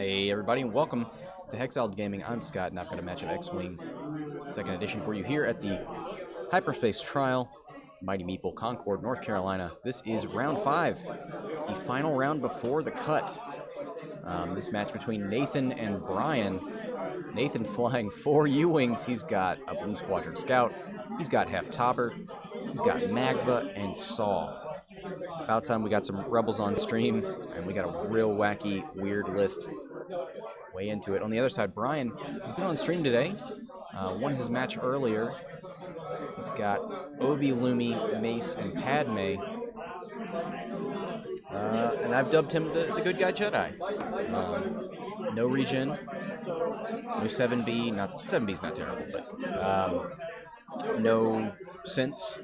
Hey everybody, and welcome to Hexiled Gaming. I'm Scott, and I've got a match of X-Wing 2nd edition for you here at the Hyperspace Trial, mighty Meeple Concord, North Carolina. This is round 5, the final round before the cut. This match between Nathan and Bryan. Nathan flying 4 U-Wings. He's got a Blue Squadron Scout. He's got Heff Tobber. He's got Magva and Saw. About time we got some Rebels on stream, and we got a real wacky, weird list. Way into it. On the other side, Bryan has been on stream today. Won his match earlier. He's got Obi, Lumi, Mace, and Padme. And I've dubbed him the good guy Jedi. No regen, no 7B. Not 7B's not terrible, but no sense.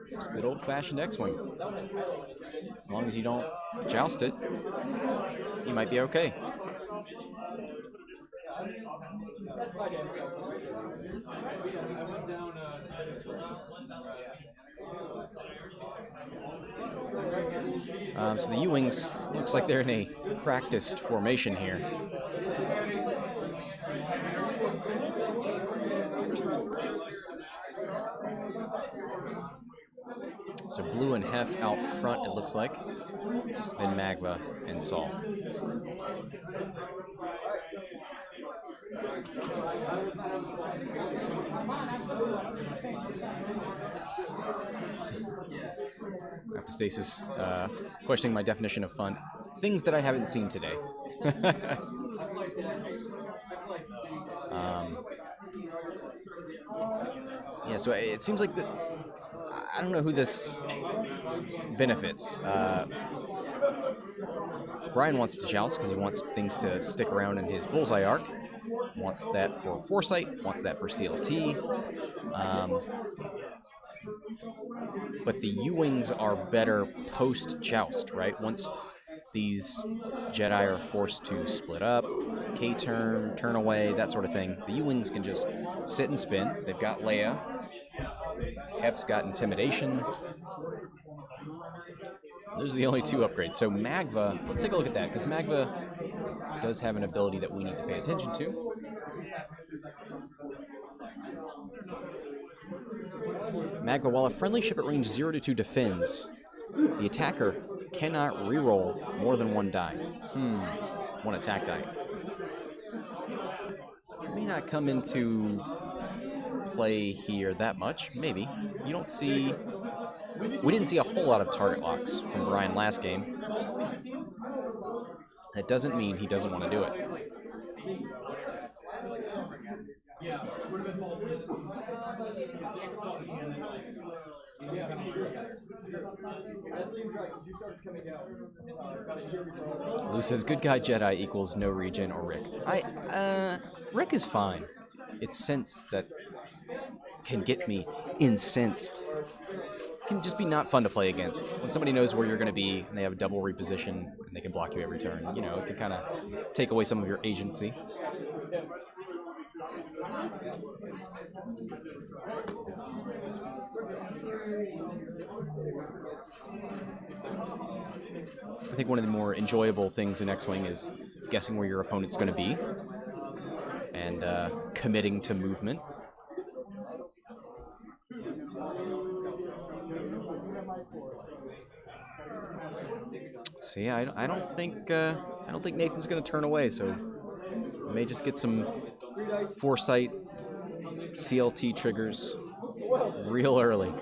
It's good old-fashioned X-Wing. As long as you don't joust it, you might be okay. So the U-Wings, looks like they're in a practiced formation here. So Blue and Heff out front, it looks like. Then Magva and Saul. Stasis questioning my definition of fun. Things that I haven't seen today. Yeah, so it seems like I don't know who this benefits. Bryan wants to joust because he wants things to stick around in his bullseye arc. Wants that for foresight. Wants that for CLT. But the U-Wings are better post-joust, right? Once these Jedi are forced to split up, K-turn, turn away, that sort of thing, the U-Wings can just sit and spin. They've got Leia. Heff's got Intimidation. Those are the only 2 upgrades. So Magva, let's take a look at that, because Magva does have an ability that we need to pay attention to. Magva, while a friendly ship at range 0 to 2 defends, the attacker cannot reroll more than 1 die. 1 attack die. May not come into play here that much. Maybe. You don't see... We didn't see a whole lot of target locks from Bryan last game. That doesn't mean he doesn't want to do it. Lou says, good guy Jedi equals no regen or Rick. Rick is fine. It's sense that can get me incensed. Can just be not fun to play against. When somebody knows where you're going to be, and they have a double reposition, and they can block you every turn, you know, it can kind of take away some of your agency. I think one of the more enjoyable things in X-Wing is guessing where your opponent's going to be and committing to movement. So yeah, I don't think Nathan's going to turn away. So we may just get some foresight CLT triggers real early.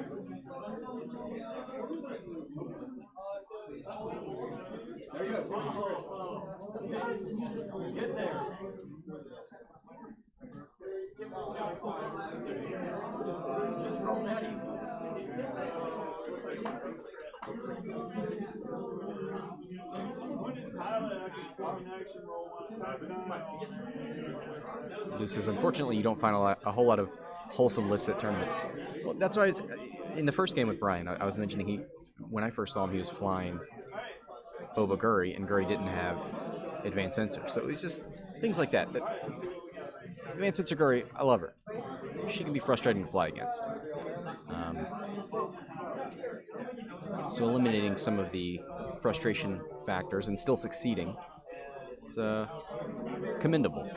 Lou says, unfortunately, you don't find a whole lot of wholesome lists at tournaments. Well, that's why in the first game with Bryan, I was mentioning when I first saw him, he was flying Boba Guri, and Guri didn't have advanced sensor. So it was just things like that. Advanced sensor Guri, I love her. She can be frustrating to fly against. So eliminating some of the frustration factors and still succeeding. It's commendable.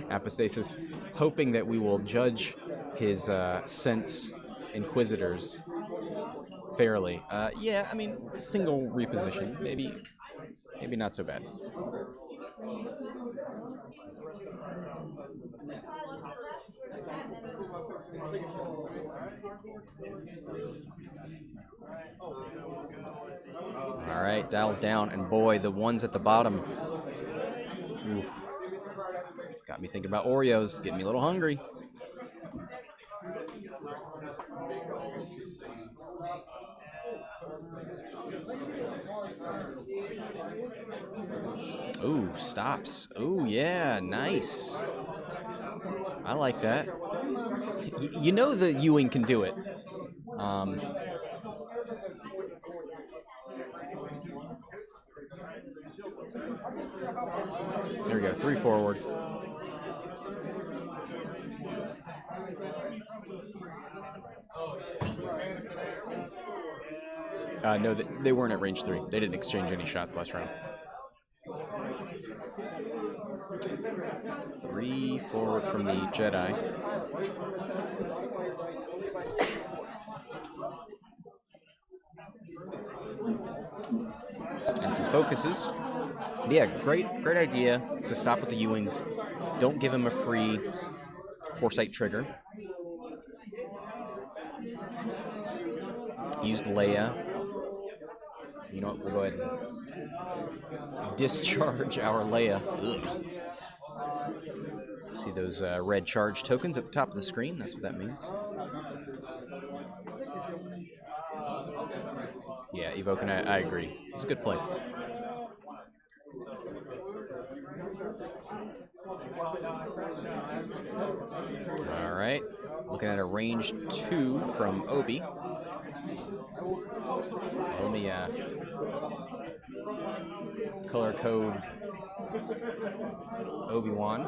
Apostasis, hoping that we will judge his sense inquisitors fairly. Yeah, I mean, single reposition, maybe not so bad. All right, dials down, and boy, the ones at the bottom. Oof. Got me thinking about Oreos, getting me a little hungry. Ooh, stops. Ooh, yeah, nice. I like that. You know the Ewing can do it. There we go, 3 forward. No, they weren't at range 3. They didn't exchange any shots last round. 3 forward from the Jedi. And some focuses. But yeah, great idea to stop with the Ewings. Don't give him a free foresight trigger. Used Leia. You know what? We'll go ahead and discharge our Leia. Ugh. See those red charge tokens at the top of the screen? That's what that means. Yeah, Evoke, and I agree. It's a good play. All right. Looking at a range 2 from Obi. Let me color code Obi-Wan.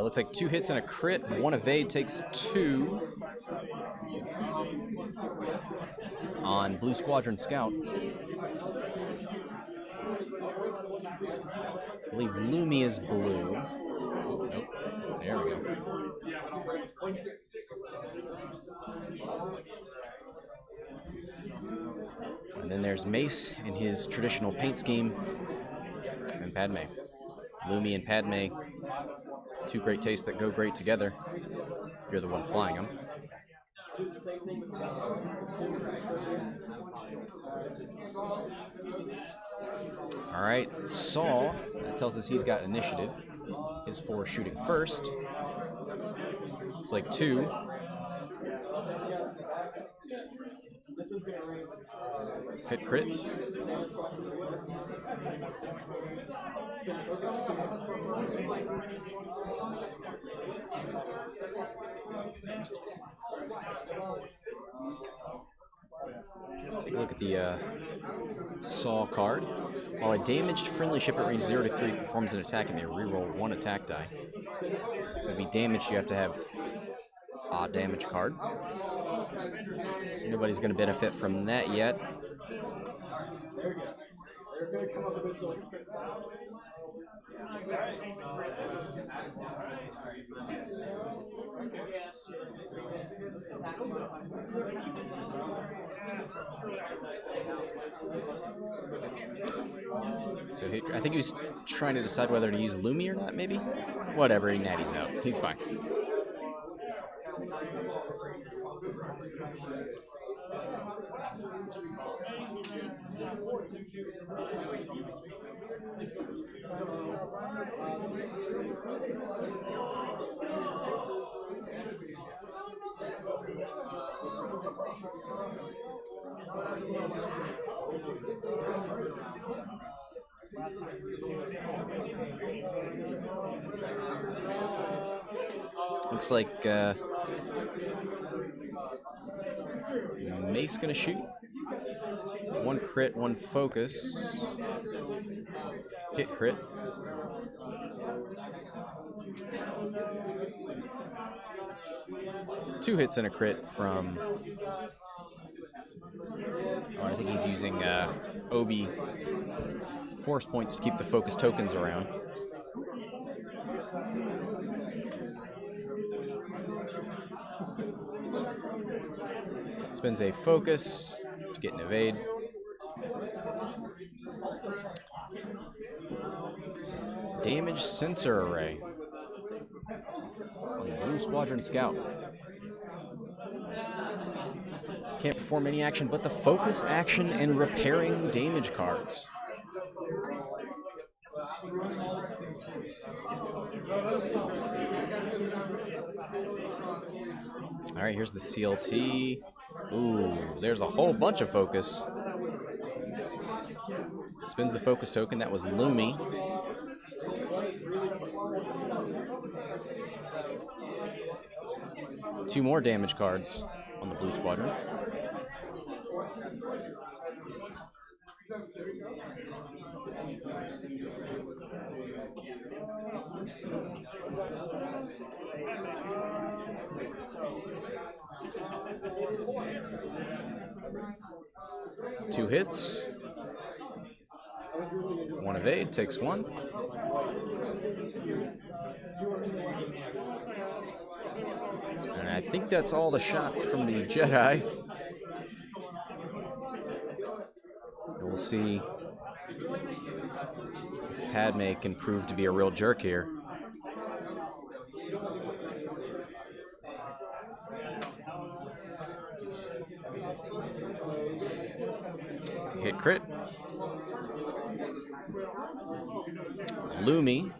Looks like 2 hits and a crit. 1 evade takes 2 on Blue Squadron Scout. I believe Lumi is blue. Oh, nope. There we go. And then there's Mace in his traditional paint scheme, and Padme. Lumi and Padme, 2 great tastes that go great together, if you're the one flying them. All right, Saul, that tells us he's got initiative. His 4 shooting first. Looks like 2. Hit crit. Take a look at the Saw card. While a damaged friendly ship at range 0 to 3 performs an attack, it may reroll 1 attack die. So to be damaged, you have to have a damage card. So nobody's going to benefit from that yet. So I think he was trying to decide whether to use Lumi or not, maybe? Whatever, he natties out. He's fine. Looks like Mace gonna shoot. One crit, one focus. Hit crit. Two hits and a crit from... Oh, I think he's using Obi force points to keep the focus tokens around. Spends a focus to get an evade. Damage sensor array. Blue Squadron Scout. Can't perform any action but the focus action and repairing damage cards. All right, here's the CLT. Ooh, there's a whole bunch of focus. Spins the focus token. That was Lumi. Two more damage cards on the Blue Squadron. Two hits. One evade, takes one. And I think that's all the shots from the Jedi. We'll see if Padme can prove to be a real jerk here. Hit crit. Lumi.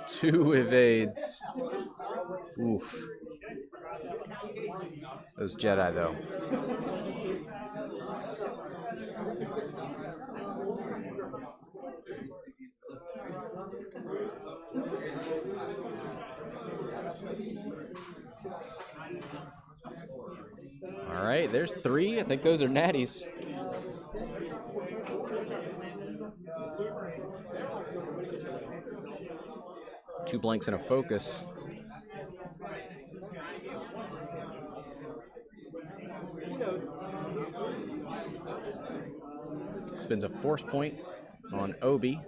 Two evades. Oof. Those Jedi, though. All right, there's three. I think those are natties. Two blanks and a focus. Spins a force point on Obi.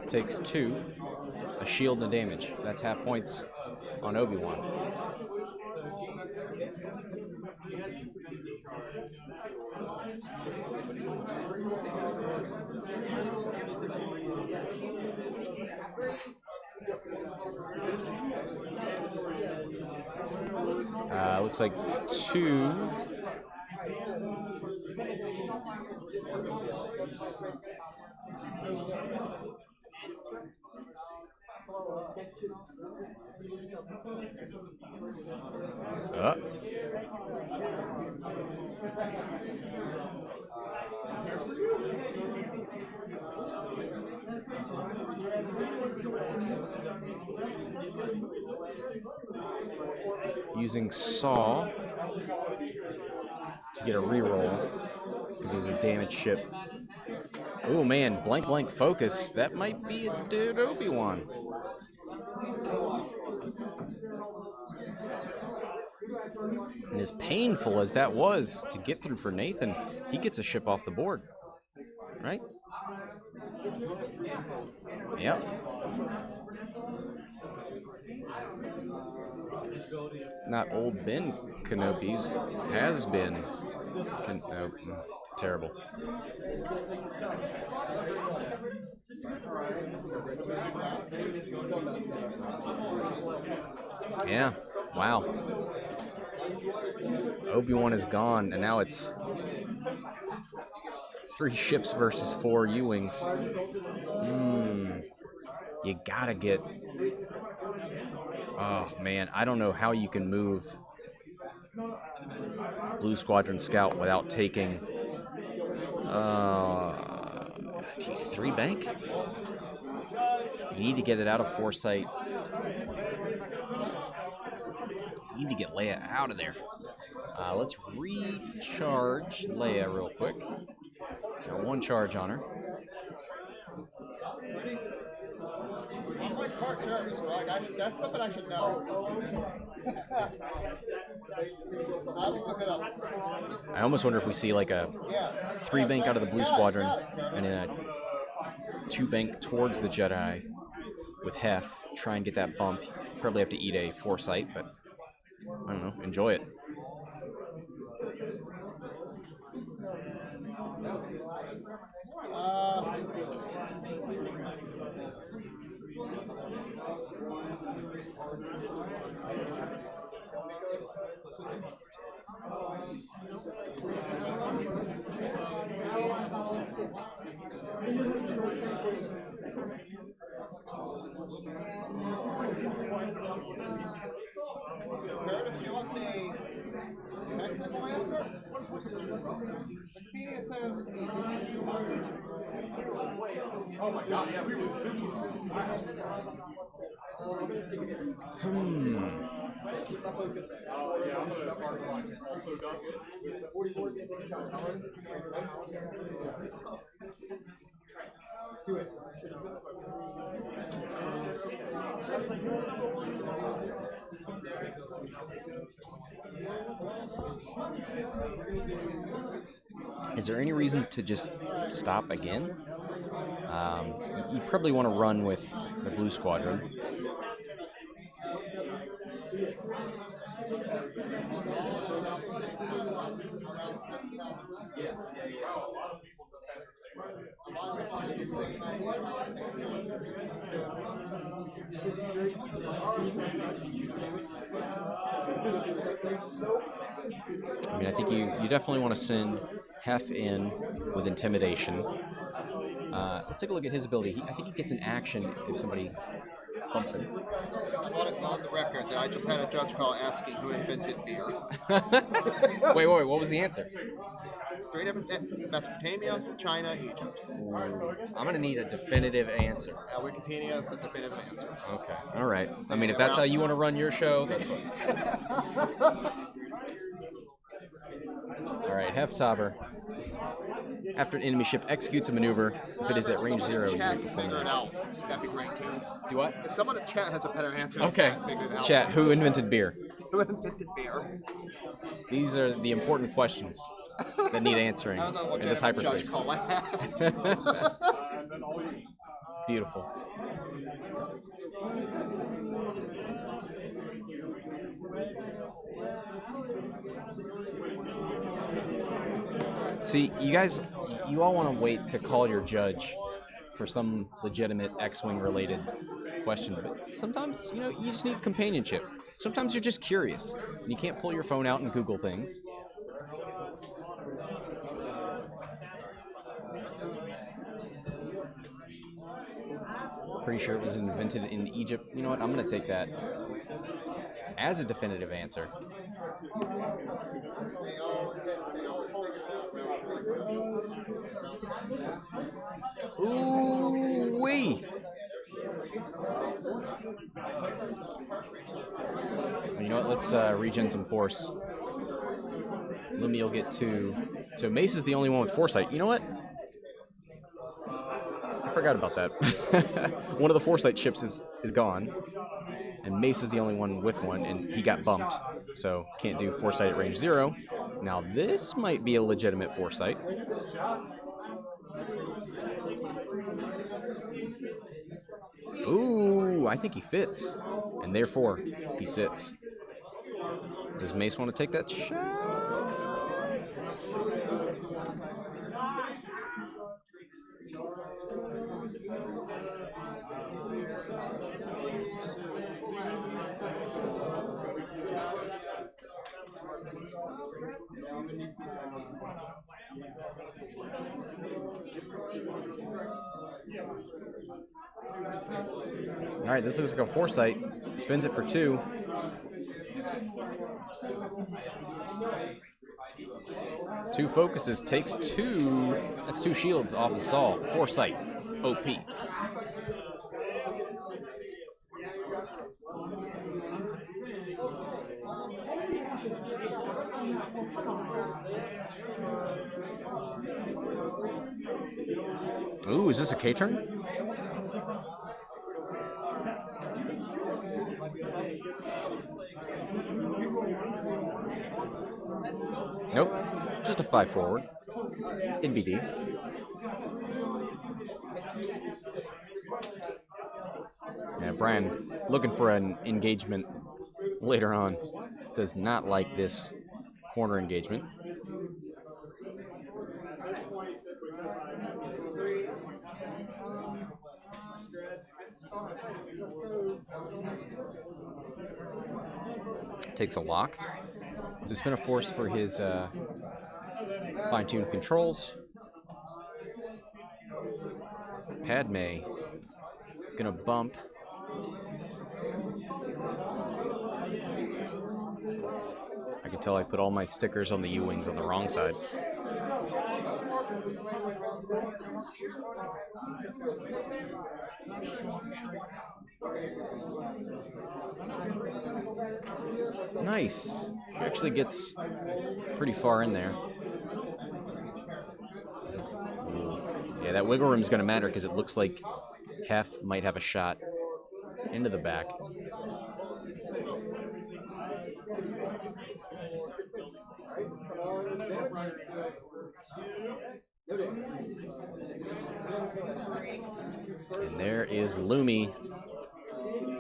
Takes two. A shield and a damage. That's half points on Obi-Wan. Looks like two. Using Saw to get a reroll because he's a damaged ship. Oh man, blank blank focus. That might be a dude Obi-Wan. And as painful as that was to get through for Nathan, he gets a ship off the board, right? Yep. Not old Ben Kenobi's, has been. Terrible. Yeah, wow. Obi-Wan is gone, and now it's 3 ships versus 4 U-Wings. You gotta get... Oh, man, I don't know how you can move Blue Squadron Scout without taking 3 bank. You need to get it out of foresight. You need to get Leia out of there. Let's recharge Leia real quick. Got 1 charge on her. I'm like Clark Kent, so that's something I should know. I will look it up. I almost wonder if we see like a 3 bank out of the Blue Squadron and then a 2 bank towards the Jedi with Heff. Try and get that bump. Probably have to eat a foresight, but I don't know. Enjoy it. Curtis, you want the technical answer? Wikipedia says oh my god, yeah, we were Is there any reason to just stop again? You probably want to run with the Blue Squadron. I mean, I think you definitely want to send Heff in with Intimidation. Let's take a look at his ability. I think he gets an action if somebody bumps him. I want it on the record that I just had a judge call asking who invented beer. Wait, what was the answer? 3 different Mesopotamia, China, Egypt. I'm gonna need a definitive answer. Wikipedia is the definitive answer. Okay, all right. I mean, if that's how you want to run your show, that's fine. All right, Heff Tobber. After an enemy ship executes a maneuver, if it is at range 0, you may perform figure it that. out. That'd be great too. Do what? If someone in chat has a better answer, Okay. figure it out. Chat, who invented beer? Who invented beer? These are the important questions that need answering in this hyperspace. Call I had. Beautiful. See, you guys, you all want to wait to call your judge for some legitimate X-Wing related question, but sometimes, you just need companionship. Sometimes you're just curious, and you can't pull your phone out and Google things. Pretty sure it was invented in Egypt. You know what? I'm going to take that as a definitive answer. Ooh-wee! You know what? Let's regen some force. Lumi will get 2. So Mace is the only one with foresight. You know what? I forgot about that. One of the foresight chips is gone. And Mace is the only one with one, and he got bumped. So can't do foresight at range 0. Now this might be a legitimate foresight. Ooh, I think he fits. And therefore, he sits. Does Mace want to take that shot? All right, this looks like a foresight. Spins it for 2. Two focuses, takes two. That's two shields off the Saw. Foresight, OP. Ooh, is this a K turn? Nope, just a 5 forward. NBD. Yeah, Bryan looking for an engagement later on. Does not like this corner engagement. Takes a lock. Suspend a force for his fine-tuned controls. Padme gonna bump. I can tell I put all my stickers on the U-Wings on the wrong side. Nice. She actually gets pretty far in there. Yeah, that wiggle room is going to matter because it looks like Heff might have a shot into the back. And there is Lumi.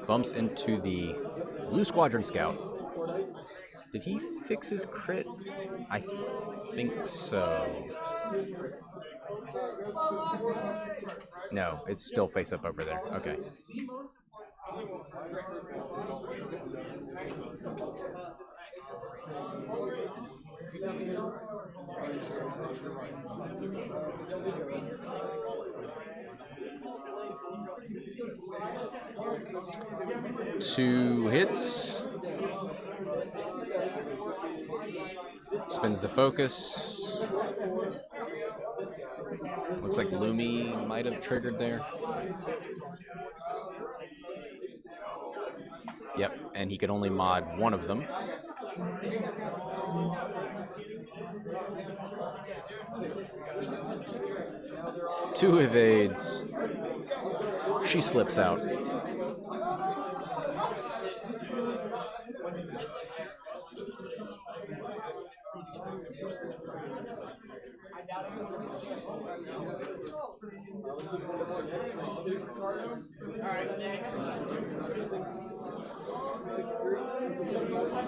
Bumps into the Blue Squadron Scout. Did he fix his crit? I think so. No, it's still face up over there. Okay. Two hits. Spins the focus. Looks like Lumi might have triggered there. Yep, and he could only mod one of them. Two evades. She slips out.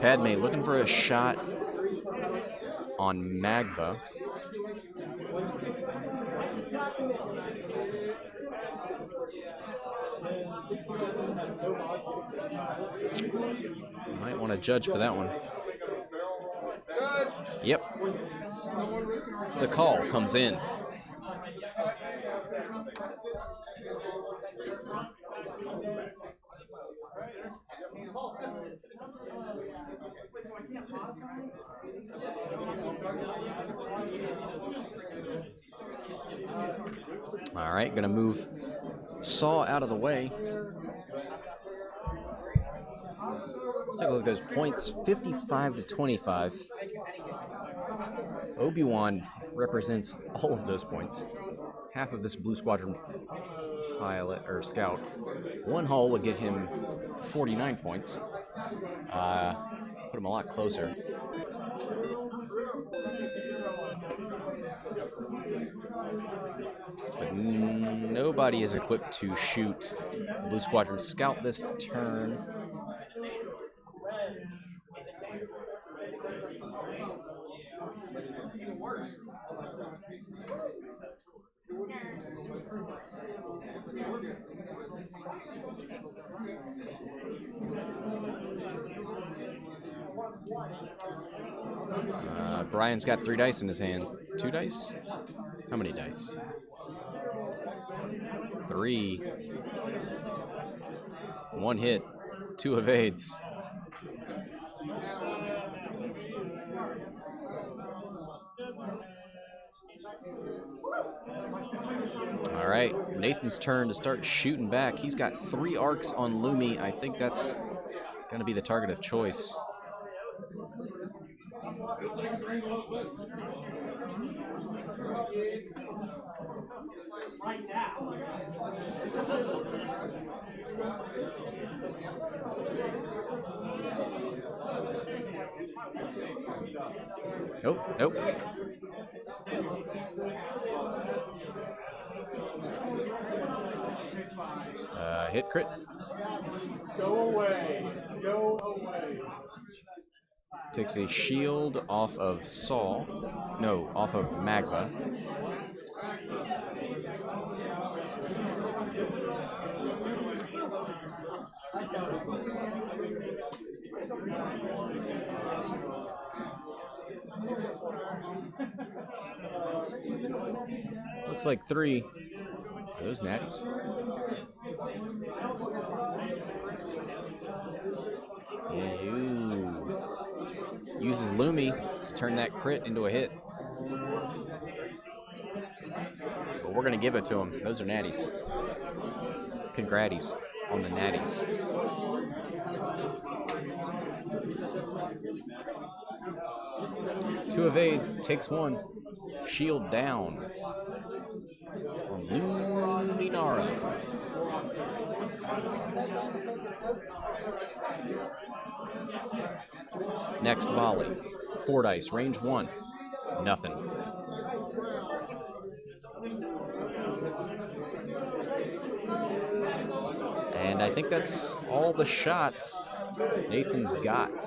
Padme looking for a shot on Magva. Might want to judge for that one. Yep. The call comes in. All right, gonna move Saw out of the way. Let's take a look at those points. 55 to 25. Obi-Wan represents all of those points. Half of this Blue Squadron pilot or scout. One hull would get him 49 points. Put him a lot closer. But nobody is equipped to shoot Blue Squadron scout this turn. Bryan's got 3 dice in his hand. 2 dice? How many dice? 3. 1 hit. 2 evades. All right, Nathan's turn to start shooting back. He's got 3 arcs on Lumi. I think that's going to be the target of choice. Nope, nope. Hit crit. Go away. Go away. Takes a shield off of Saul. No, off of Magva. Looks like 3. Are those natties? Ew. Uses Lumi to turn that crit into a hit. But we're going to give it to him. Those are natties. Congraties on the natties. Two evades, takes 1. Shield down. Luminara. Next volley. 4 dice, range 1. Nothing. And I think that's all the shots Nathan's got.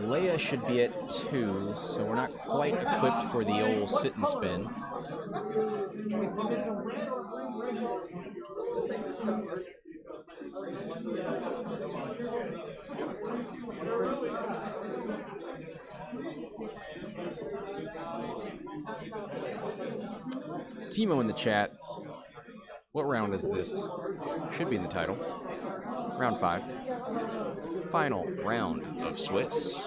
Leia should be at 2, so we're not quite equipped for the old sit and spin. Timo in the chat. What round is this? Should be in the title. Round 5. Final round of Swiss.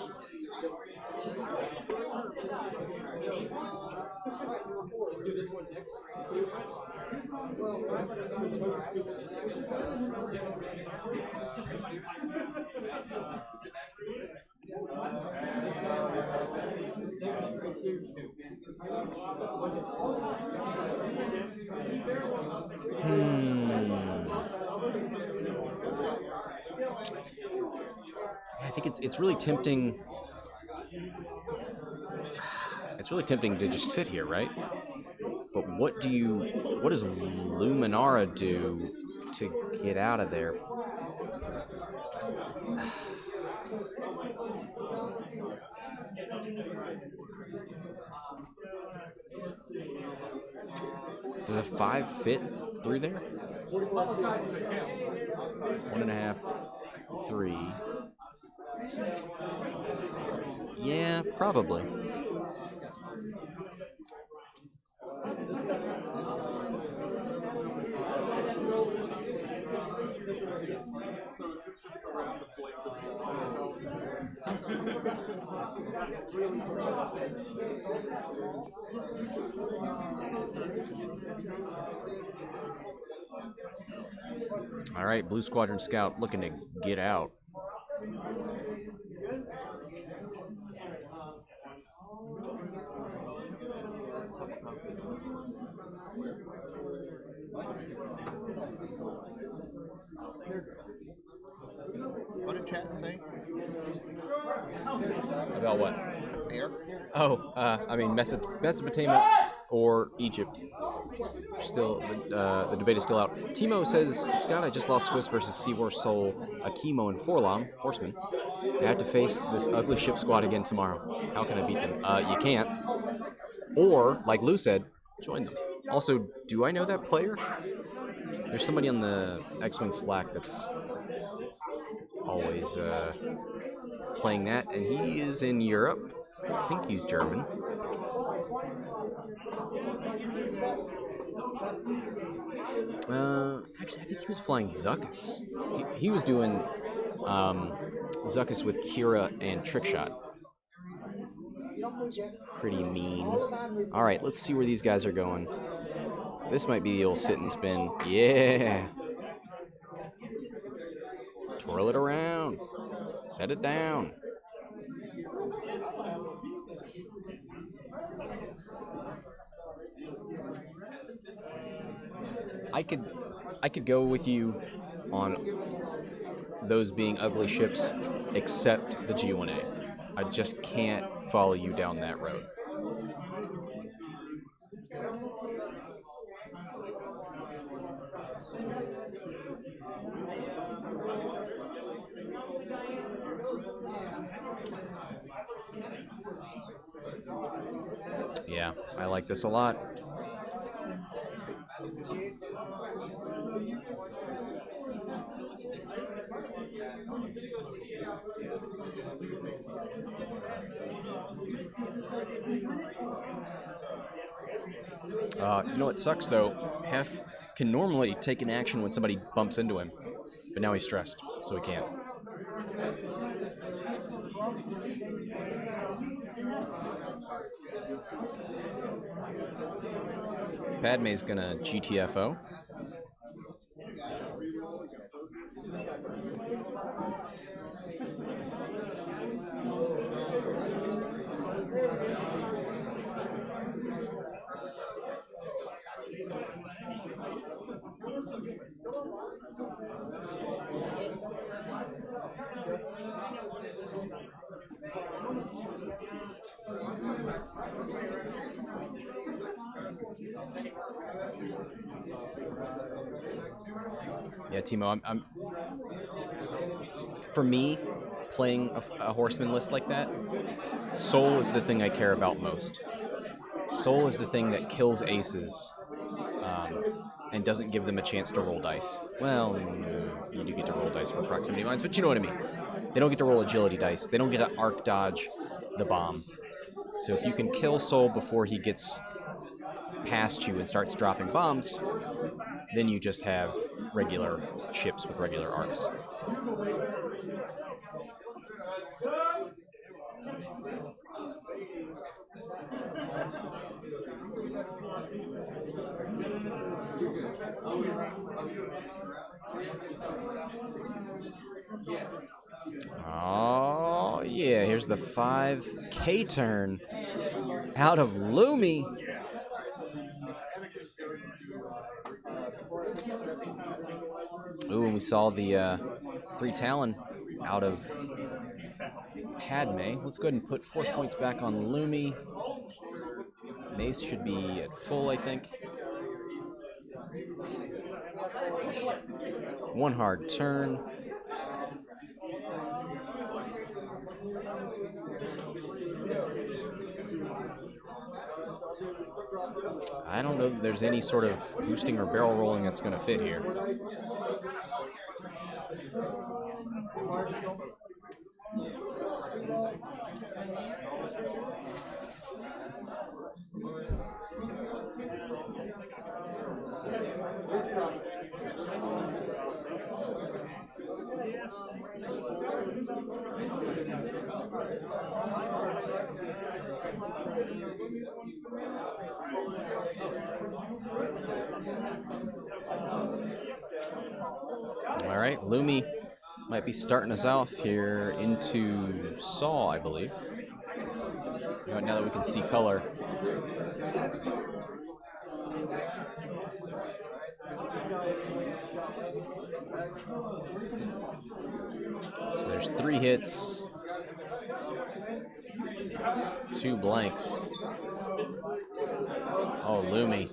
I think it's really tempting. It's really tempting to just sit here, right? But what does Luminara do to get out of there? Does a 5 fit through there? 1.5, 3. Yeah, probably. All right, Blue Squadron Scout looking to get out. What did chat say? About what? Air? Oh, I mean Mesopotamia or Egypt. Still, the debate is still out. Timo says, Scott, I just lost Swiss versus Seawar Soul, Akimo, and Forlam, Horseman. I have to face this ugly ship squad again tomorrow. How can I beat them? You can't. Or, like Lou said, join them. Also, do I know that player? There's somebody on the X-Wing Slack that's always playing that, and he is in Europe. I think he's German. Actually, I think he was flying Zuckuss. He was doing Zuckuss with Kira and Trickshot. Pretty mean. All right, let's see where these guys are going. This might be the old sit and spin. Yeah. Twirl it around. Set it down. I could go with you on those being ugly ships, except the G1A. I just can't follow you down that road. Yeah, I like this a lot. You know what sucks though? Heff can normally take an action when somebody bumps into him, but now he's stressed, so he can't. Padme's gonna GTFO. Yeah, Timo, I'm for me, playing a horseman list like that, Soul is the thing I care about most. Soul is the thing that kills aces and doesn't give them a chance to roll dice. Well, you do get to roll dice for proximity mines, but you know what I mean. They don't get to roll agility dice. They don't get to arc dodge the bomb. So if you can kill Soul before he gets past you and starts dropping bombs, then you just have regular ships with regular arcs. Oh, yeah, here's the 5K turn out of Lumi. Ooh, and we saw the 3 Talon out of Padme. Let's go ahead and put force points back on Lumi. Mace should be at full, I think. One hard turn. I don't know that there's any sort of boosting or barrel rolling that's going to fit here. All right, Lumi might be starting us off here into Saw, I believe. Now that we can see color. So there's 3 hits, 2 blanks. Oh, Lumi.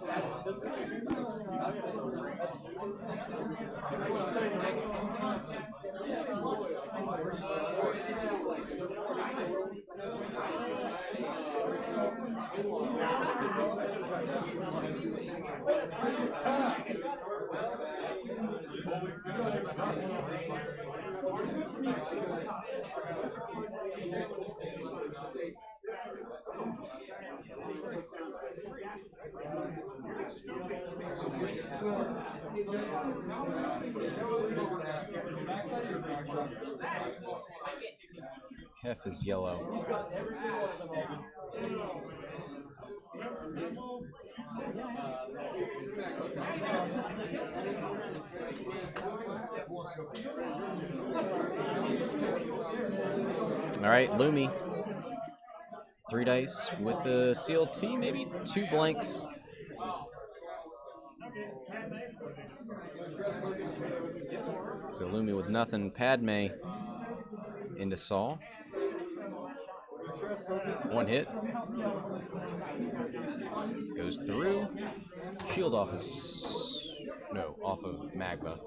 Heff is yellow. All right, Lumi. 3 dice with the CLT, maybe 2 blanks. So Lumi with nothing. Padme into Saul. 1 hit. Goes through. Shield off his... No, off of Magva.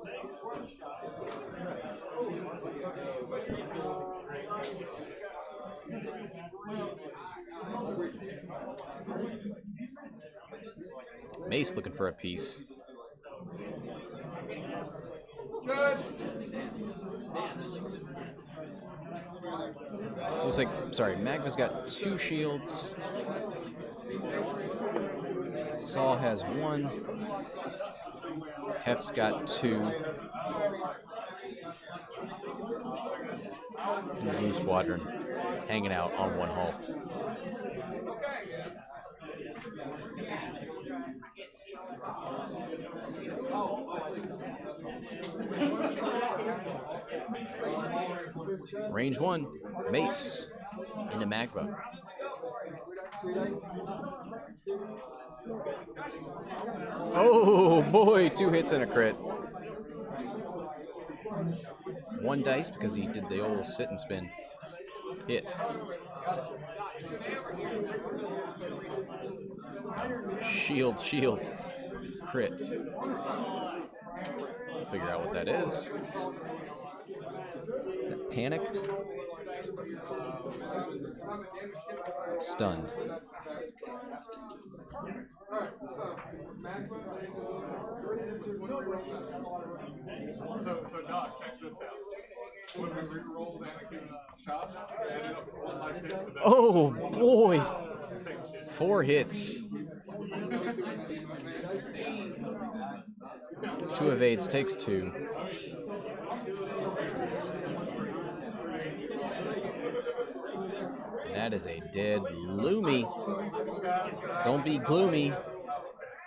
Mace looking for a piece. Looks like, sorry, Magva's got 2 shields. Saul has 1. Heff's got 2. And the Blue Squadron hanging out on 1 hull. Range 1, Mace into Magva. Oh boy, 2 hits and a crit. 1 dice because he did the old sit and spin. Hit. Shield, shield. Crit. Figure out what that is. Is that panicked? Stunned. So Doc, check this out. When we re-rolled Anakin shot, it ended up rolling my six, but Oh boy! same shit. 4 hits. 2 evades, takes 2. And that is a dead Lumi. Don't be gloomy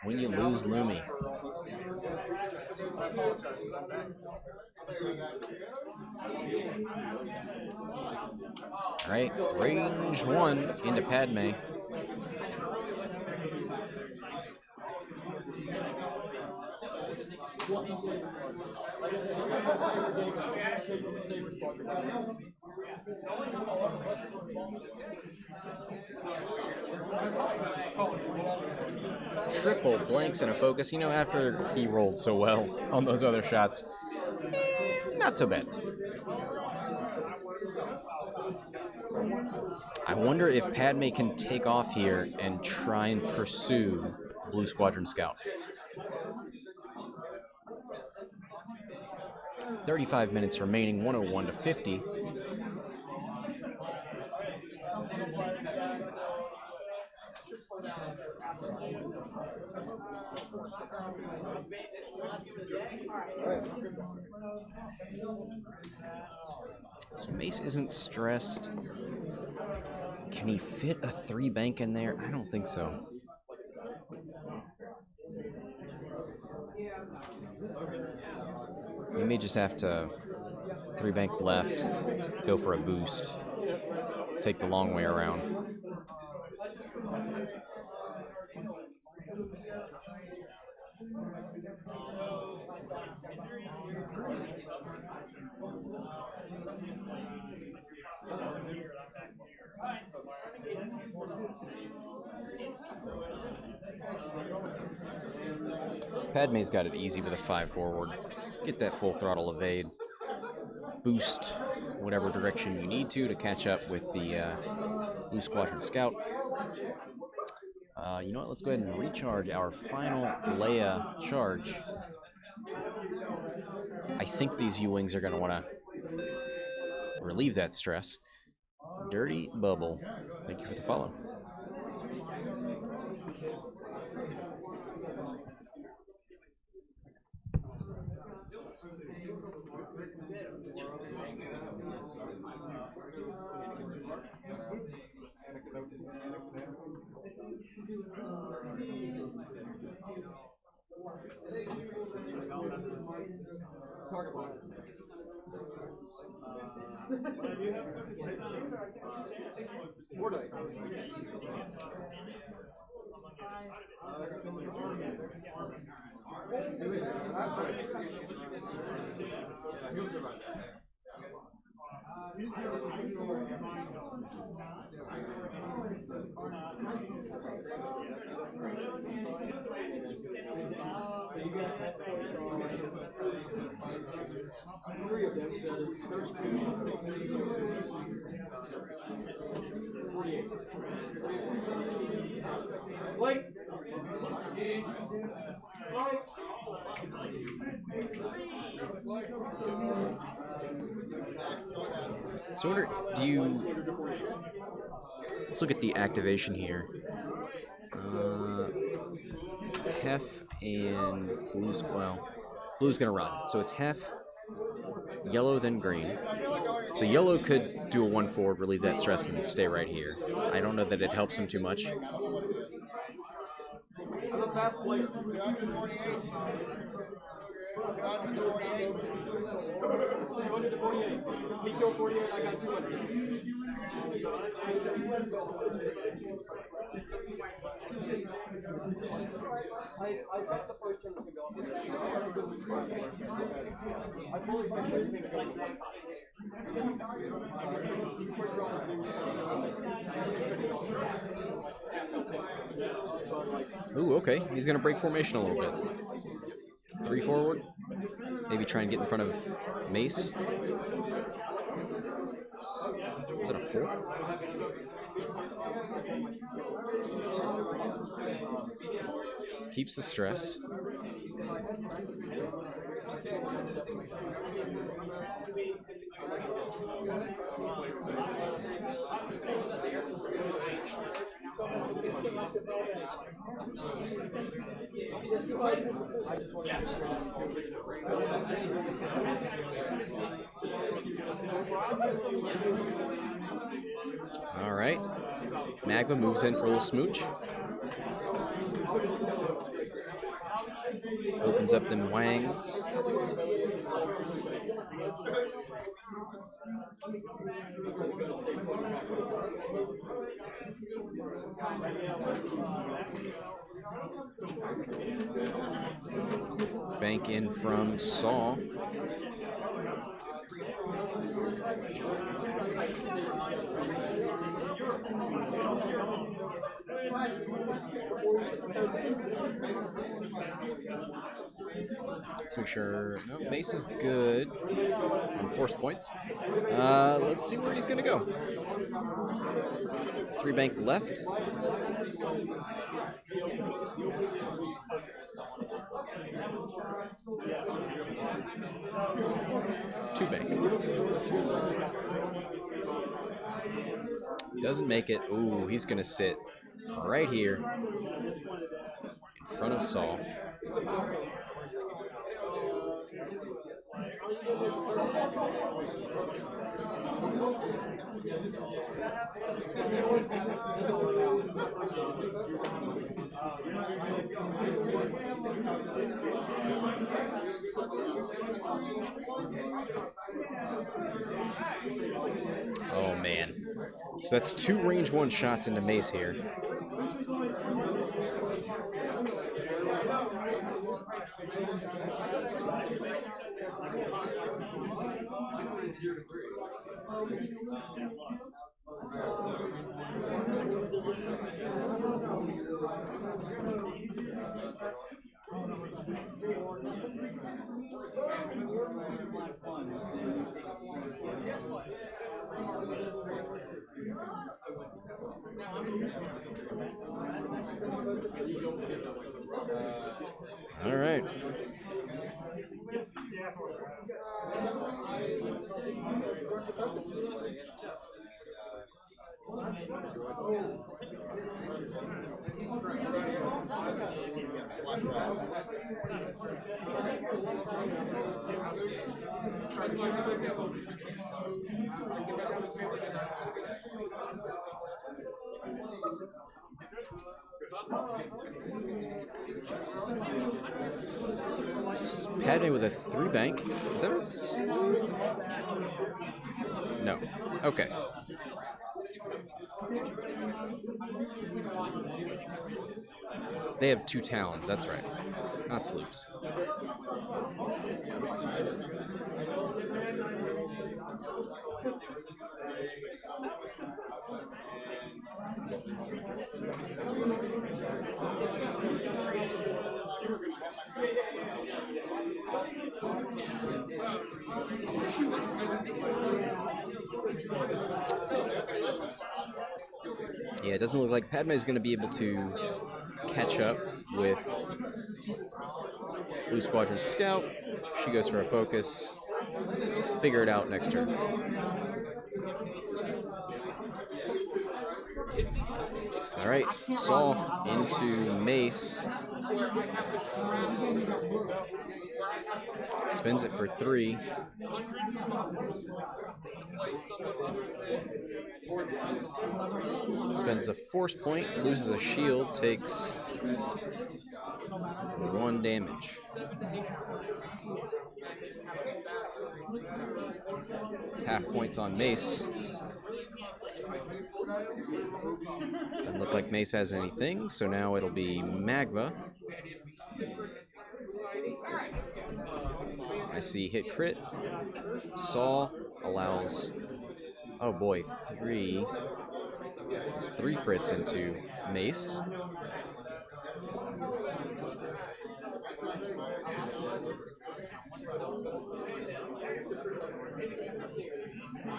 when you lose Lumi. All right, range 1 into Padme. Triple blanks and a focus. You know, after he rolled so well on those other shots, not so bad. I wonder if Padme can take off here and try and pursue Blue Squadron Scout. 35 minutes remaining, 101 to 50. So Mace isn't stressed. Can he fit a 3 bank in there? I don't think so. He may just have to 3 bank left, go for a boost, take the long way around. Padme's got it easy with a 5 forward. Get that full throttle evade. Boost whatever direction you need to catch up with the Blue Squadron Scout. You know what? Let's go ahead and recharge our final Leia charge. I think these U-Wings are going to want to relieve that stress. Dirty Bubble. Thank you for the follow. So I wonder, do you... Let's look at the activation here. Heff and Blue's... Well, Blue's going to run. So it's Heff, yellow, then green. So yellow could do a 1-4, relieve that stress, and stay right here. I don't know that it helps him too much. I'm a fast player. He killed 48, I got 200. I bet the first turn can go up. I fully expect this thing to go Ooh, okay. He's going to break formation a little bit. 3 forward. Maybe try and get in front of Mace. Is that a 4? Keeps the stress. All right. Magva moves in for a little smooch. Opens up them wangs. Bank in from Saw. Let's make sure. No, Mace is good on force points. Let's see where he's going to go. 3 bank left. Two bank. Doesn't make it. Ooh, he's going to sit right here in front of Saul. Oh, man. So that's 2 range 1 shots into Mace here. All right. Padme with a 3 bank. Is that a No. Okay. They have 2 talons, that's right. Not sloops. Yeah, it doesn't look like Padme is going to be able to catch up with Blue Squadron Scout. She goes for a focus. Figure it out next turn. Alright, Saw into Mace. Spins it for 3. Spends a force point, loses a shield, takes 1 damage. It's half points on Mace. Doesn't look like Mace has anything, so now it'll be Magva. I see hit crit. Saw allows, oh boy, 3. It's 3 crits into Mace.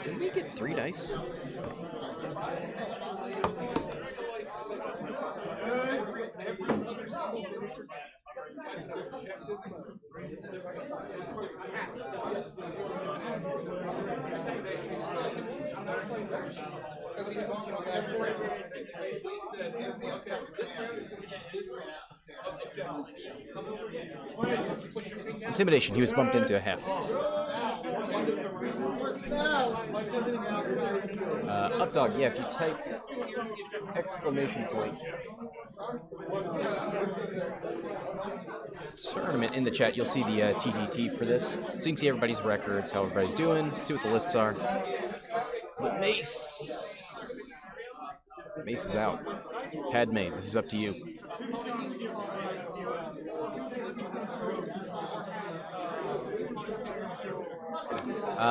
Doesn't he get 3 dice? Intimidation, he was bumped into a Heff. Updog, yeah, if you type exclamation point tournament in the chat, you'll see the TTT for this. So you can see everybody's records, how everybody's doing, see what the lists are. But Mace! Mace is out. Padme, this is up to you.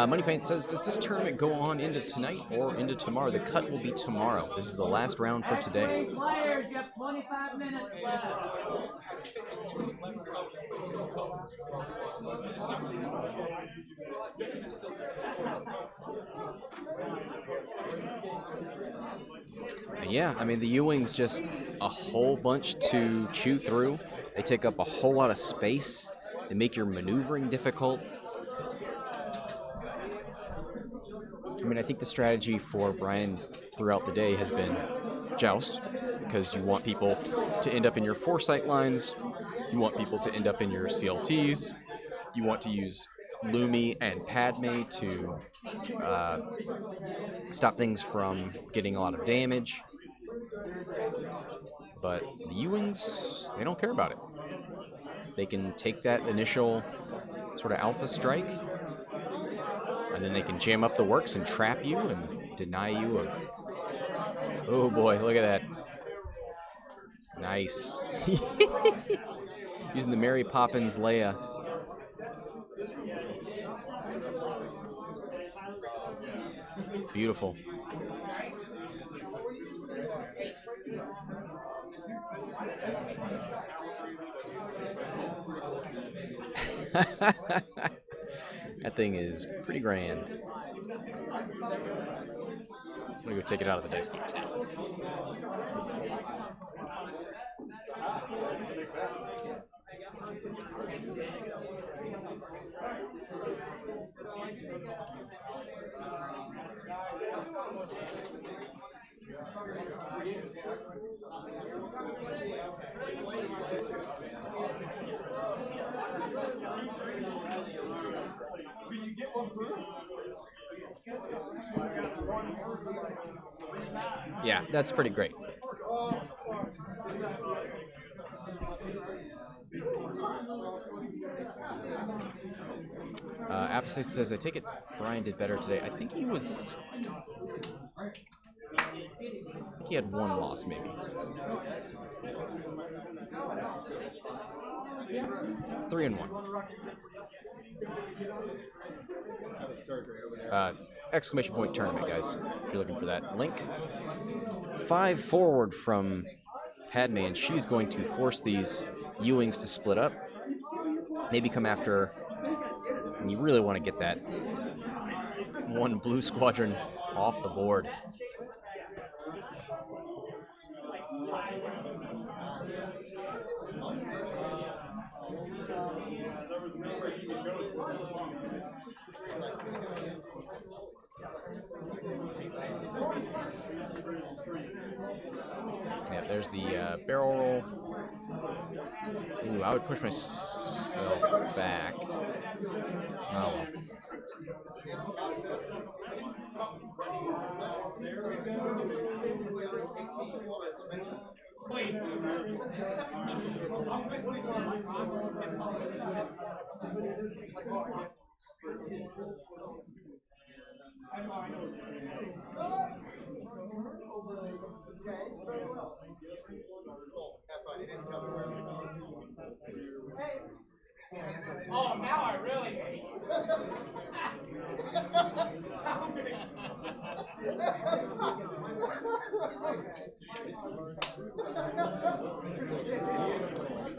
Money Paint says, does this tournament go on into tonight or into tomorrow? The cut will be tomorrow. This is the last round for today. Players, you have 25 minutes left. And yeah, I mean, the U-Wing's just a whole bunch to chew through. They take up a whole lot of space. They make your maneuvering difficult. I mean, I think the strategy for Bryan throughout the day has been joust, because you want people to end up in your foresight lines, you want people to end up in your CLTs, you want to use Lumi and Padme to stop things from getting a lot of damage. But the U-Wings, they don't care about it. They can take that initial sort of alpha strike, and then they can jam up the works and trap you and deny you of... Oh boy, look at that. Nice. Using the Mary Poppins Leia. Beautiful. That thing is pretty grand. I'm gonna go take it out of the dice box now. Yeah, that's pretty great. Apostasy says, I take it Bryan did better today. I think he was... he had one loss, maybe. It's 3-1. Exclamation point tournament, guys. If you're looking for that link. 5 forward from Padme, and she's going to force these U-Wings to split up. Maybe come after, and you really want to get that one blue squadron off the board. Yeah, there's the barrel roll. Ooh, I would push myself back. Oh well. Oh, now I really hate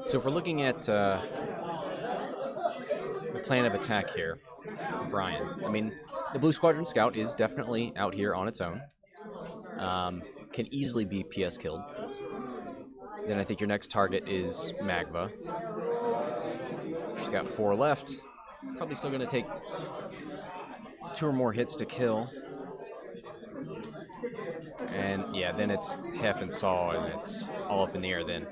So if we're looking at the plan of attack here, Bryan, I mean, the Blue Squadron Scout is definitely out here on its own. Can easily be PS killed. Then I think your next target is Magva. She's got 4 left. Probably still going to take 2 or more hits to kill. And yeah, then it's Heff and Saw, and it's all up in the air then.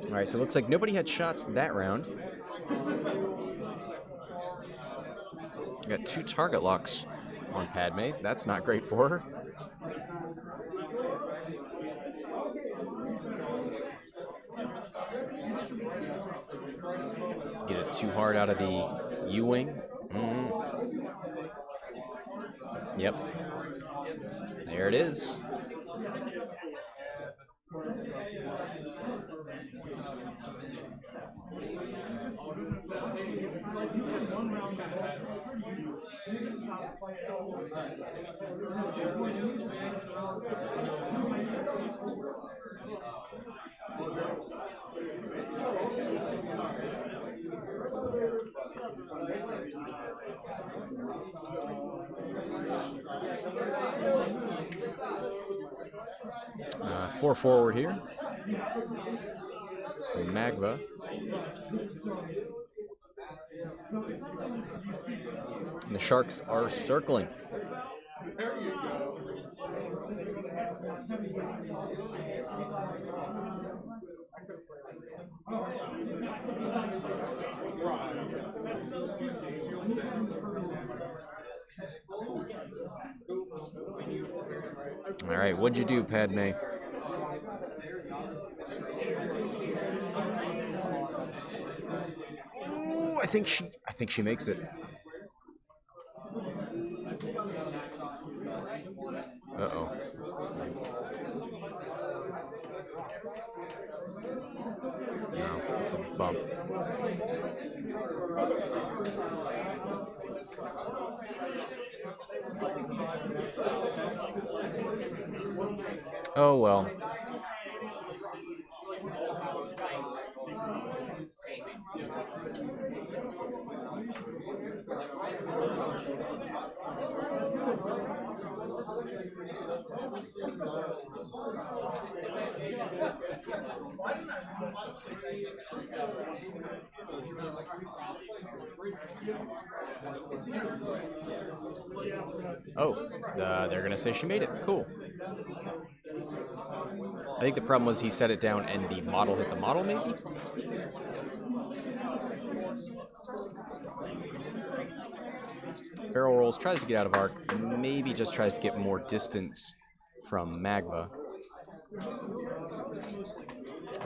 All right, so it looks like nobody had shots that round. Got 2 target locks on Padme. That's not great for her. Get it too hard out of the U-Wing. Yep. There it is. Four forward here. Magva. And the Sharks are circling. All right, what'd you do, Padme? Ooh, I think she makes it. Uh-oh. No, it's a bump. Oh well. Oh, they're going to say she made it. Cool. I think the problem was he set it down and the model hit the model, maybe? Barrel rolls, tries to get out of arc, maybe just tries to get more distance from Magva.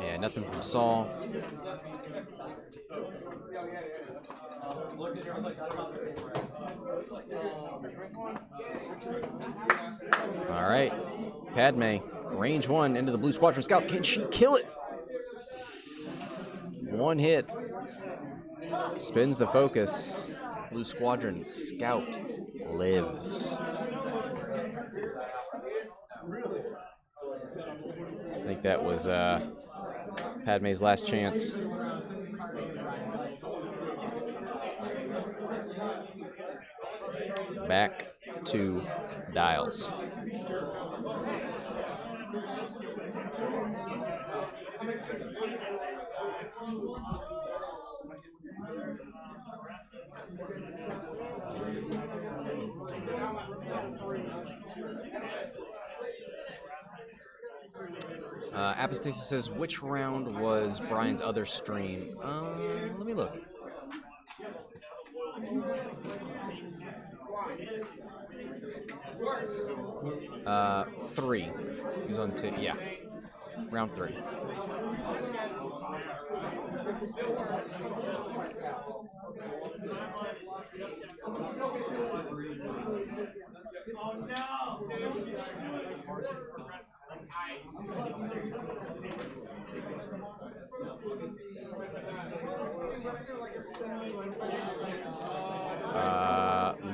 And nothing from Saul. All right, Padme, range 1 into the Blue Squadron Scout. Can she kill it? One hit. Spins the focus. Blue Squadron Scout lives. I think that was Padme's last chance. Back to dials. Apostasis says, which round was Bryan's other stream? Let me look. 3. He was on 2. Yeah. Round 3.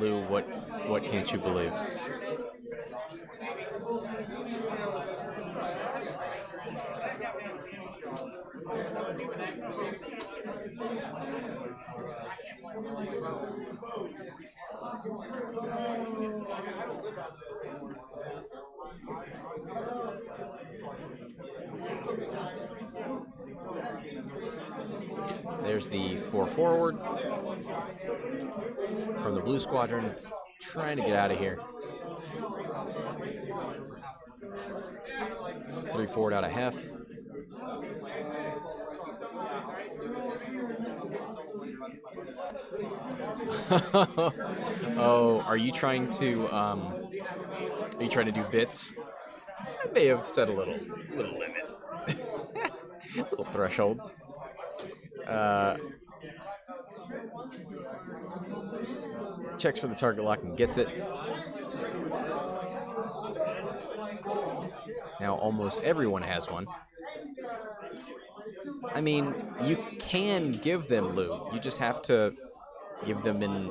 Lou, what can't you believe? There's the 4 forward from the Blue Squadron, trying to get out of here. 3 forward out of Heff. Oh, are you trying to do bits? I may have set a little limit, little threshold. Checks for the target lock and gets it. Now almost everyone has one. I mean, you can give them loot. You just have to give them in,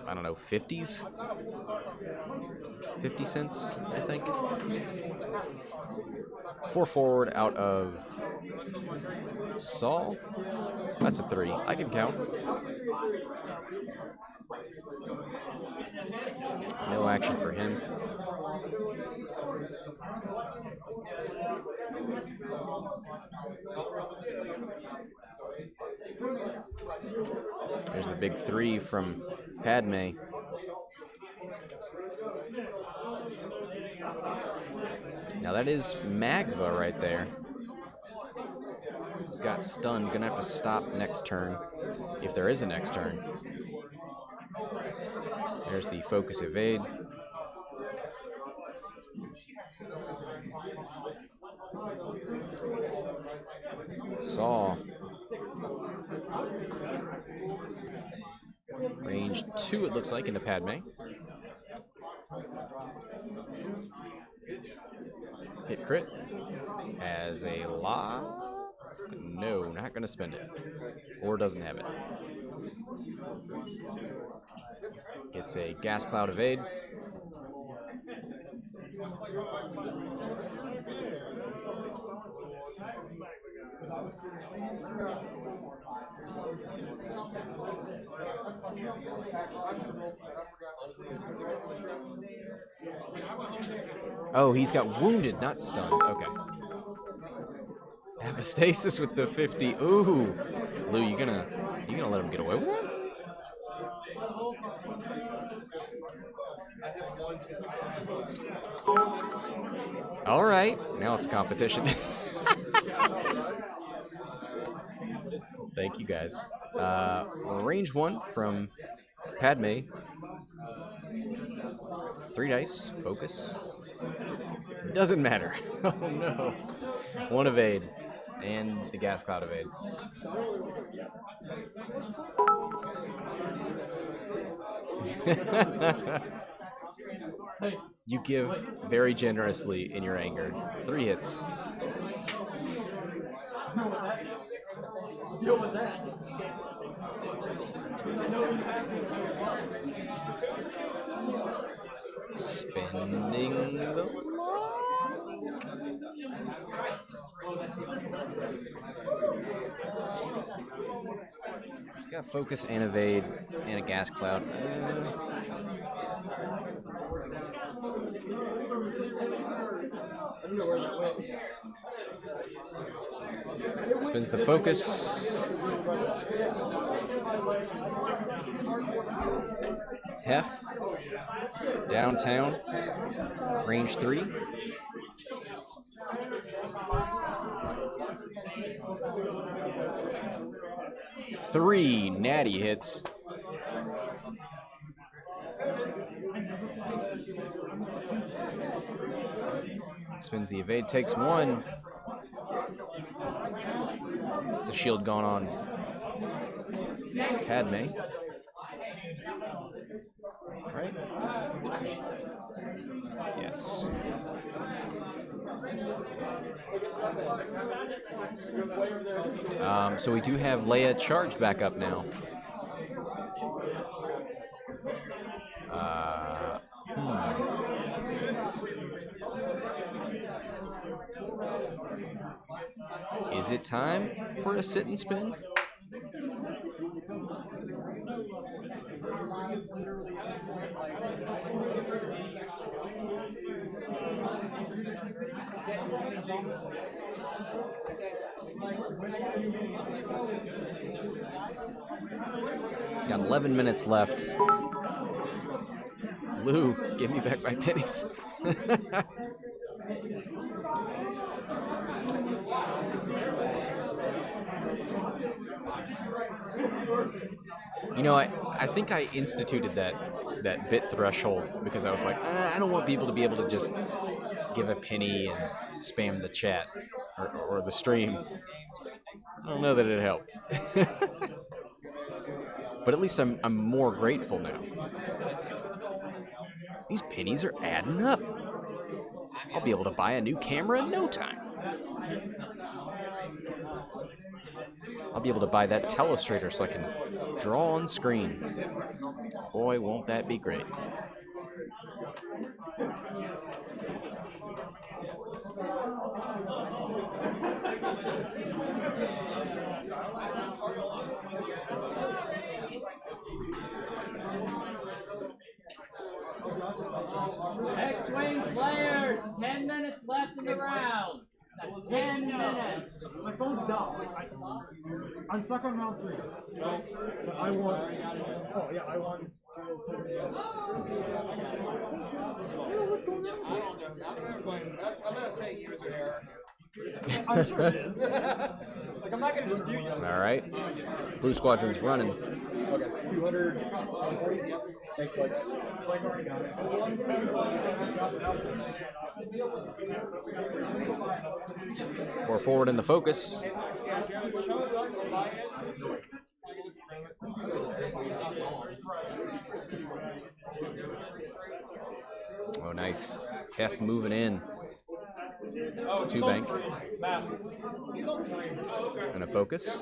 I don't know, 50s? 50 cents, I think. 4 forward out of Saul. That's a 3. I can count. No action for him. There's the big 3 from Padme. Now that is Magva right there. He's got stunned. Gonna have to stop next turn, if there is a next turn. There's the focus evade. Saw. Range 2, it looks like, into Padme. Hit crit. As a lock. No, not going to spend it. Or doesn't have it. Gets a gas cloud evade. Oh, he's got wounded, not stunned. Okay. Have a stasis with the 50. Ooh, Lou, you gonna let him get away with that? All right, now it's competition. Thank you guys. Range 1 from Padme. 3 dice. Focus. Doesn't matter. Oh no. 1 evade. And the gas cloud evade. You give very generously in your anger. 3 hits. Deal with that. Spending the lock. She's got focus and evade and a gas cloud. Spins the focus. Heff. Downtown. Range 3. Three natty hits. Spins the evade, takes 1. It's a shield gone on Padme. Right? Yes. So we do have Leia charged back up now. Is it time for a sit and spin? Got 11 minutes left. Lou, give me back my pennies. You know, I think I instituted that bit threshold because I was like, I don't want people to be able to just give a penny and spam the chat or the stream. I don't know that it helped. But at least I'm more grateful now. These pennies are adding up. I'll be able to buy a new camera in no time. I'll be able to buy that telestrator so I can draw on screen. Boy, won't that be great. X-Wing players, 10 minutes left in the round. That's 10 minutes. My phone's down. I'm stuck on round 3. Well, I won. Oh yeah, I won. What's going on? I don't know. I'm gonna say user error. I'm sure it is. Like, I'm not gonna dispute you. All right. Blue Squadron's running. Okay. 240. Yep. Thanks, like already got it. 4 forward in the focus. Oh, nice. Heff moving in. 2 bank. He's on screen. And a focus.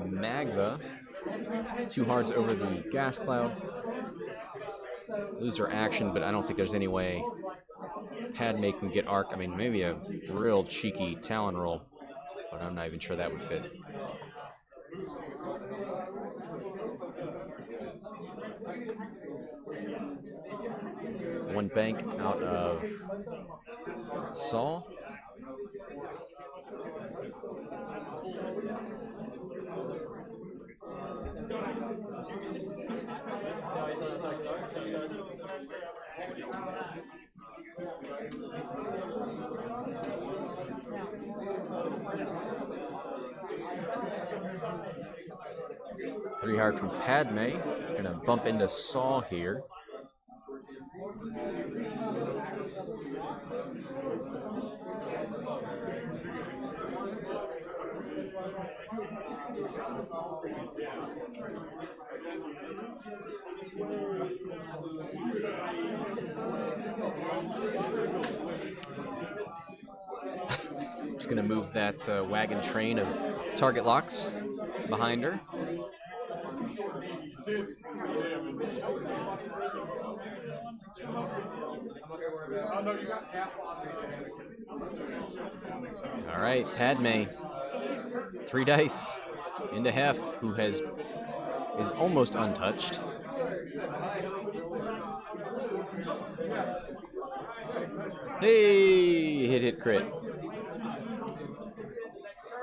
Magva 2 hearts over the gas cloud. Lose her action, but I don't think there's any way Padme can get arc. I mean, maybe a real cheeky Talon roll, but I'm not even sure that would fit. One bank out of Saul. Three heart from Padme. Gonna bump into Saul here. Just gonna move that wagon train of target locks behind her. All right, Padme. 3 dice into Heff, who is almost untouched. Hey, hit crit.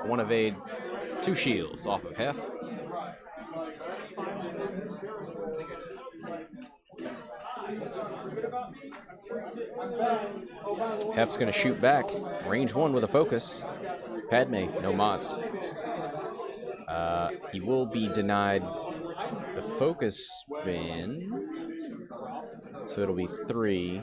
One evade, 2 shields off of Heff. Heff's gonna shoot back. Range 1 with a focus. Padme, no mods. He will be denied the focus spin, so it'll be 3.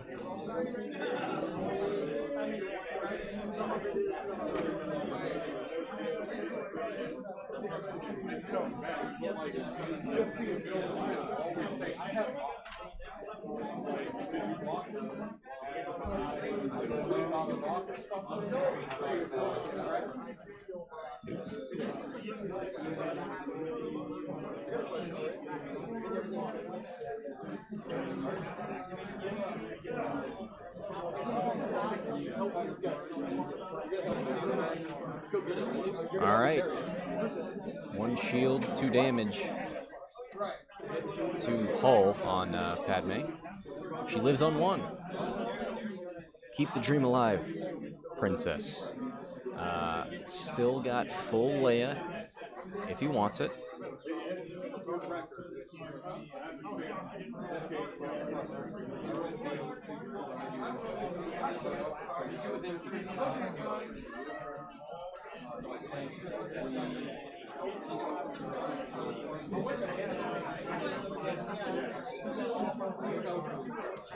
All right. 1 shield, 2 damage to hull on Padme. She lives on 1. Keep the dream alive, princess. Still got full Leia if he wants it.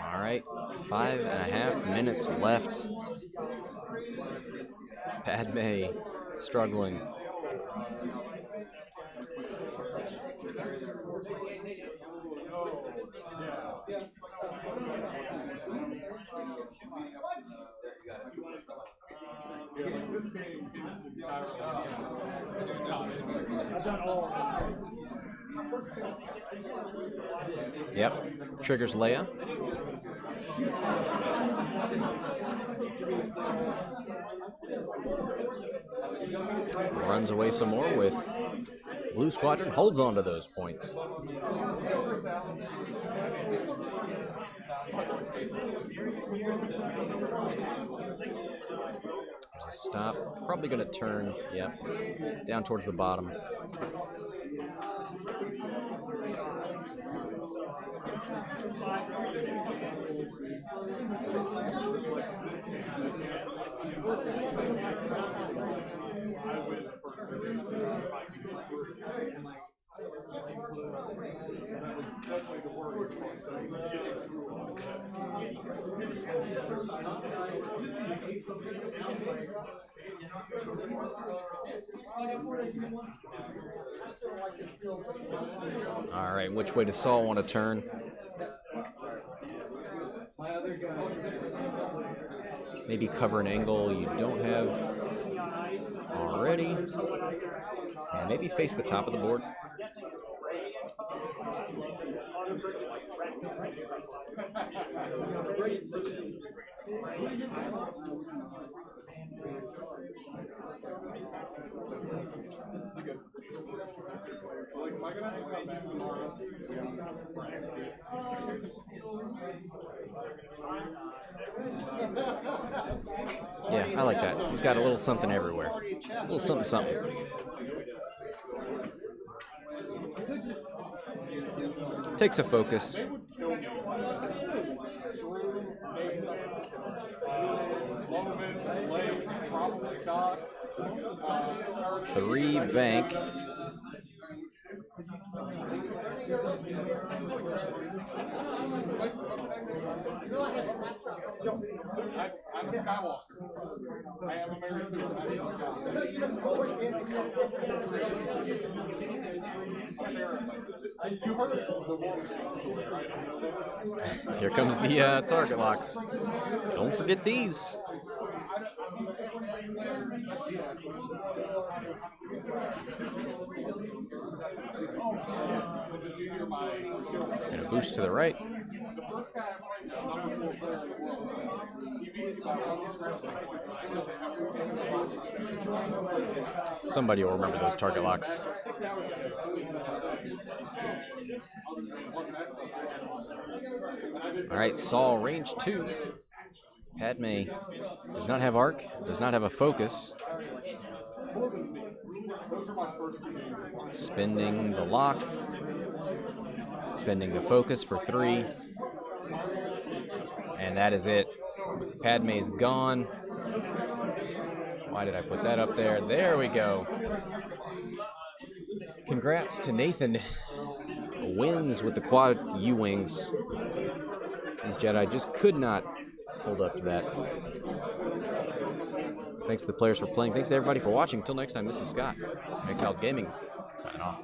All right, 5.5 minutes left. Padme struggling. Yep, triggers Leia. Runs away some more with Blue Squadron, holds on to those points. Stop, probably gonna turn, yep, down towards the bottom. All right, which way does Saul want to turn? Maybe cover an angle you don't have already. And maybe face the top of the board. Yeah, I like that. He's got a little something everywhere. A little something, something. Takes a focus. Three bank. I'm a Skywalker. I am a Mary Sue. You heard the War story, right? Here comes the target locks. Don't forget these. And a boost to the right. Somebody will remember those target locks. All right, Saul, range 2. Padme does not have arc, does not have a focus. Spending the lock. Spending the focus for 3. And that is it. Padme's gone. Why did I put that up there? There we go. Congrats to Nathan. Wins with the quad U-Wings. These Jedi just could not hold up to that. Thanks to the players for playing. Thanks to everybody for watching. Until next time, this is Scott. Exiled Gaming. Signing off.